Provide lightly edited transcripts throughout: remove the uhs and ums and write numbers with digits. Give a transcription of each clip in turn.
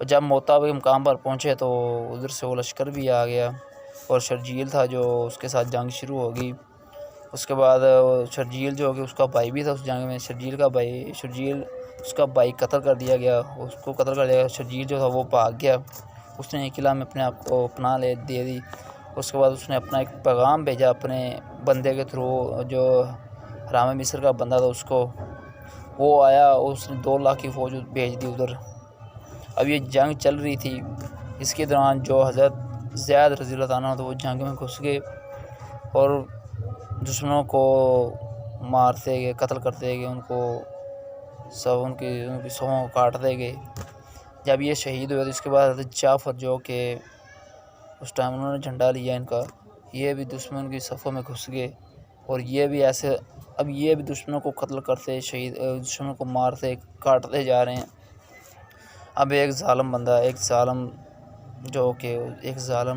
اور جب موتا کے مقام پر پہنچے تو ادھر سے وہ لشکر بھی آ گیا، اور شرجیل تھا جو اس کے ساتھ جنگ شروع ہوگی۔ اس کے بعد شرجیل جو کہ اس کا بھائی بھی تھا اس جنگ میں، شرجیل اس کا بھائی قتل کر دیا گیا، اس کو قتل کر دیا گیا۔ شرجیل جو تھا وہ بھاگ گیا، اس نے ایک قلعہ میں اپنے آپ کو پناہ دے دی۔ اس کے بعد اس نے اپنا ایک پیغام بھیجا اپنے بندے کے تھرو، جو حرام مصر کا بندہ تھا، اس کو وہ آیا اور اس نے 2 لاکھ کی فوج بھیج دی ادھر۔ اب یہ جنگ چل رہی تھی، اس کے دوران جو حضرت زید رضی اللہ عنہ تو وہ جنگ میں گھس گئے اور دشمنوں کو مارتے گئے، قتل کرتے گئے، ان کی سروں کو کاٹتے گئے۔ جب یہ شہید ہوئے تو اس کے بعد حضرت جعفر جو کہ اس ٹائم انہوں نے جھنڈا لیا ان کا، یہ بھی دشمن کی صفوں میں گھس گئے، اور یہ بھی ایسے اب یہ بھی دشمنوں کو قتل کرتے، دشمنوں کو مارتے کاٹتے جا رہے ہیں۔ اب ایک ظالم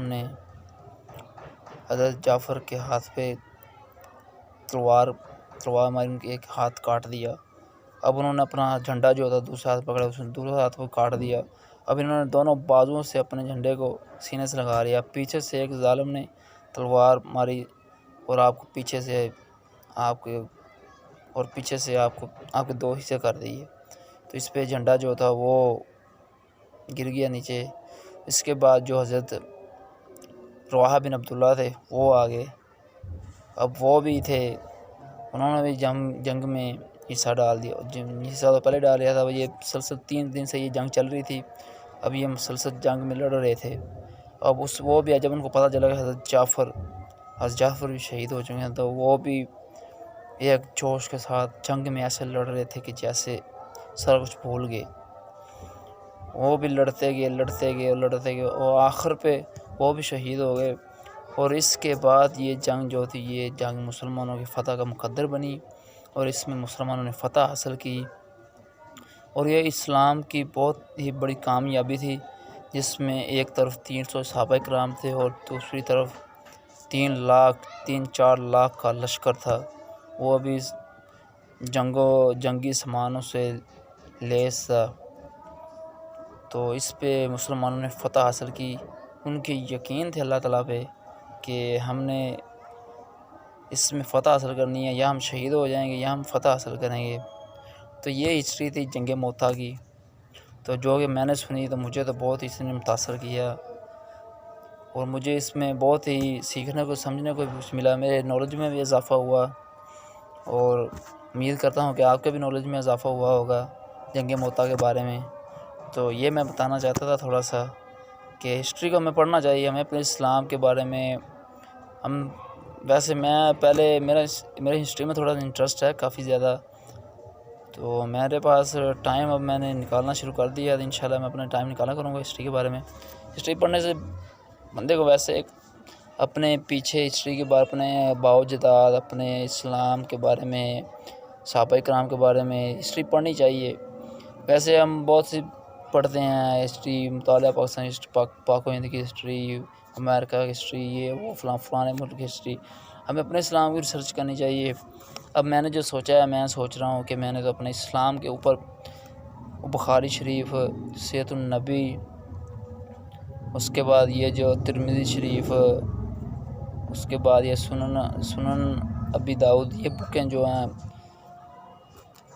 نے حضرت جعفر کے ہاتھ پہ تلوار ماری، ان کے ایک ہاتھ کاٹ دیا۔ اب انہوں نے اپنا جھنڈا جو تھا دوسرا ہاتھ پکڑا، اس نے دوسرے ہاتھ کو کاٹ دیا۔ اب انہوں نے دونوں بازوؤں سے اپنے جھنڈے کو سینے سے لگا لیا۔ پیچھے سے ایک ظالم نے تلوار ماری اور آپ کے 2 حصے کر دیے، تو اس پہ جھنڈا جو تھا وہ گر گیا نیچے۔ اس کے بعد جو حضرت رواحہ بن عبداللہ تھے وہ آ گئے، اب وہ بھی تھے، انہوں نے بھی جنگ میں حصہ ڈال دیا، حصہ تو پہلے ڈال لیا تھا۔ یہ مسلسل 3 دن سے یہ جنگ چل رہی تھی، اب یہ مسلسل جنگ میں لڑ رہے تھے۔ اب وہ بھی جب ان کو پتہ چلا کہ حضرت جعفر بھی شہید ہو چکے ہیں، تو وہ بھی ایک جوش کے ساتھ جنگ میں ایسے لڑ رہے تھے کہ جیسے سارا کچھ بھول گئے۔ وہ بھی لڑتے گئے اور آخر پہ وہ بھی شہید ہو گئے۔ اور اس کے بعد یہ جنگ جو تھی، یہ جنگ مسلمانوں کی فتح کا مقدر بنی، اور اس میں مسلمانوں نے فتح حاصل کی، اور یہ اسلام کی بہت ہی بڑی کامیابی تھی، جس میں ایک طرف 300 صحابہ کرام تھے اور دوسری طرف 3-4 لاکھ کا لشکر تھا، وہ بھی جنگی سامانوں سے لیس تھا۔ تو اس پہ مسلمانوں نے فتح حاصل کی۔ ان کے یقین تھے اللہ تعالیٰ پہ کہ ہم نے اس میں فتح حاصل کرنی ہے، یا ہم شہید ہو جائیں گے یا ہم فتح حاصل کریں گے۔ تو یہ ہسٹری تھی جنگ موتا کی، تو جو کہ میں نے سنی تو مجھے تو بہت ہی اس نے متاثر کیا، اور مجھے اس میں بہت ہی سیکھنے کو سمجھنے کو بھی کچھ ملا، میرے نالج میں بھی اضافہ ہوا، اور امید کرتا ہوں کہ آپ کے بھی نالج میں اضافہ ہوا ہوگا جنگ موتا کے بارے میں۔ تو یہ میں بتانا چاہتا تھا تھوڑا سا کہ ہسٹری کو ہمیں پڑھنا چاہیے، ہمیں اپنے اسلام کے بارے میں ویسے میں پہلے میرے ہسٹری میں تھوڑا انٹرسٹ ہے کافی زیادہ، تو میرے پاس ٹائم اب میں نے نکالنا شروع کر دیا، تو انشاءاللہ میں اپنا ٹائم نکالا کروں گا ہسٹری کے بارے میں۔ ہسٹری پڑھنے سے بندے کو ویسے ایک اپنے پیچھے ہسٹری کے بارے، اپنے باؤ اجداد، اپنے اسلام کے بارے میں، صحابہ کرام کے بارے میں ہسٹری پڑھنی چاہیے۔ ویسے ہم بہت سی پڑھتے ہیں ہسٹری، مطالعہ پاکستان ہسٹری، پاک و ہند کی ہسٹری، امریکہ کی ہسٹری، یہ وہ فلاں ملک کی ہسٹری، ہمیں اپنے اسلام کی ریسرچ کرنی چاہیے۔ اب میں نے جو سوچا ہے، میں سوچ رہا ہوں کہ میں نے تو اپنے اسلام کے اوپر بخاری شریف، سیرۃ النبی، اس کے بعد یہ جو ترمذی شریف، اس کے بعد یہ سنن ابی داؤد، یہ بکیں جو ہیں،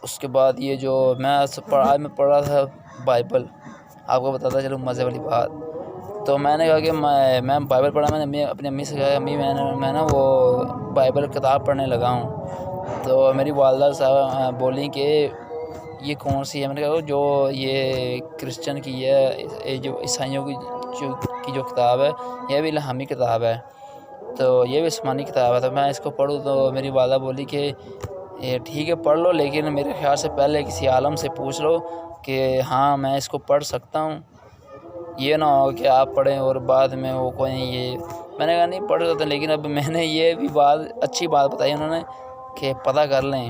اس کے بعد یہ جو آج میں پڑھ رہا تھا بائبل، آپ کو بتاتا چلوں مزے والی بات، تو میں نے کہا کہ میں بائبل پڑھا، میں نے اپنی امی سے کہا، امی میں نا وہ بائبل کتاب پڑھنے لگا ہوں، تو میری والدہ صاحب بولی کہ یہ کون سی ہے؟ میں نے کہا جو یہ کرسچن کی ہے، جو عیسائیوں کی جو کتاب ہے، یہ بھی الہامی کتاب ہے، تو یہ بھی آسمانی کتاب ہے، تو میں اس کو پڑھوں؟ تو میری والدہ بولی کہ ٹھیک ہے پڑھ لو، لیکن میرے خیال سے پہلے کسی عالم سے پوچھ لو کہ ہاں میں اس کو پڑھ سکتا ہوں، یہ نہ ہو کہ آپ پڑھیں اور بعد میں وہ کوئی نہیں۔ یہ میں نے کہا نہیں پڑھ سکتا، لیکن اب میں نے یہ بھی اچھی بات بتائی انہوں نے کہ پتہ کر لیں،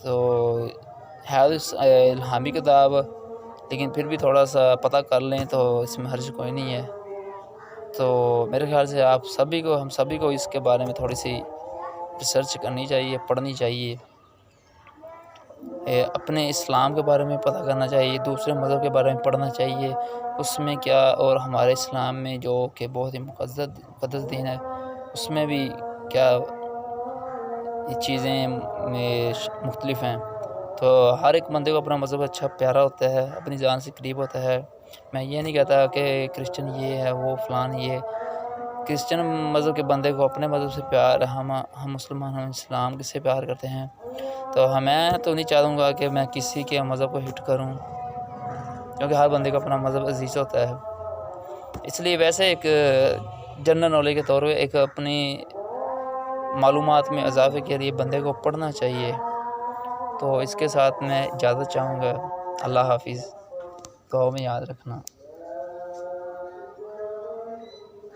تو ہے الہامی کتاب، لیکن پھر بھی تھوڑا سا پتہ کر لیں تو اس میں حرج کوئی نہیں ہے۔ تو میرے خیال سے ہم سبھی کو اس کے بارے میں تھوڑی سی ریسرچ کرنی چاہیے، پڑھنی چاہیے۔ اپنے اسلام کے بارے میں پتہ کرنا چاہیے، دوسرے مذہب کے بارے میں پڑھنا چاہیے، اس میں کیا، اور ہمارے اسلام میں جو کہ بہت ہی مقدس دین ہے، اس میں بھی کیا یہ چیزیں مختلف ہیں۔ تو ہر ایک بندے کو اپنا مذہب اچھا پیارا ہوتا ہے، اپنی جان سے قریب ہوتا ہے۔ میں یہ نہیں کہتا کہ کرسچن یہ ہے، وہ فلان یہ، کرسچن مذہب کے بندے کو اپنے مذہب سے پیار ہے، ہم مسلمان، ہم اسلام سے پیار کرتے ہیں۔ تو میں تو نہیں چاہوں گا کہ میں کسی کے مذہب کو ہٹ کروں، کیونکہ ہر بندے کو اپنا مذہب عزیز ہوتا ہے۔ اس لیے ویسے ایک جنرل نالج کے طور پہ ایک اپنی معلومات میں اضافے کے لیے بندے کو پڑھنا چاہیے۔ تو اس کے ساتھ میں اجازت چاہوں گا۔ اللہ حافظ، دعاؤں میں یاد رکھنا۔